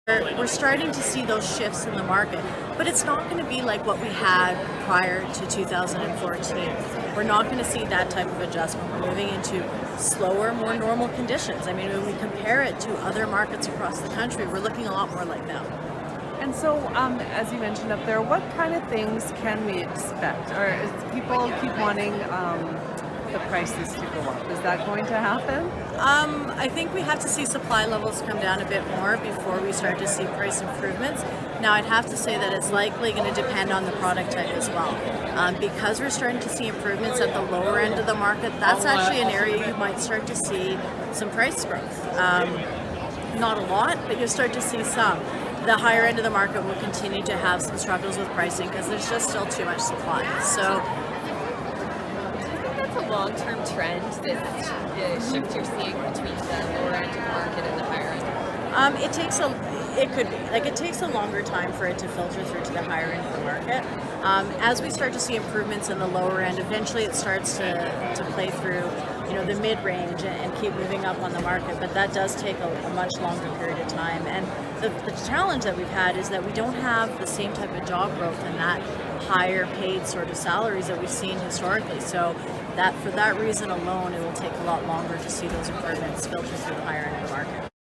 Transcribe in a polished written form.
We're starting to see those shifts in the market, but it's not going to be like what we had prior to 2014. We're not going to see that type of adjustment. We're moving into slower, more normal conditions. I mean, when we compare it to other markets across the country, we're looking a lot more like them. And so, as you mentioned up there, what kind of things can we expect? Or is people keep wanting the prices to go up? Is that going to happen? I think we have to see supply levels come down a bit more before we start to see price improvements. Now, I'd have to say that it's likely going to depend on the product type as well. Because we're starting to see improvements at the lower end of the market, that's actually an area you might start to see some price growth. Not a lot, but you'll start to see some. The higher end of the market will continue to have some struggles with pricing because there's just still too much supply. So That's a long-term trend, this shift you're seeing between the lower end of the market and the higher end. it takes a longer time for it to filter through to the higher end of the market. As we start to see improvements in the lower end, eventually it starts to play through, the mid-range and keep moving up on the market. But that does take a much longer period of time. And the challenge that we've had is that we don't have the same type of job growth and that higher paid sort of salaries that we've seen historically. So that for that reason alone, it will take a lot longer to see those improvements filter through the higher end of the market.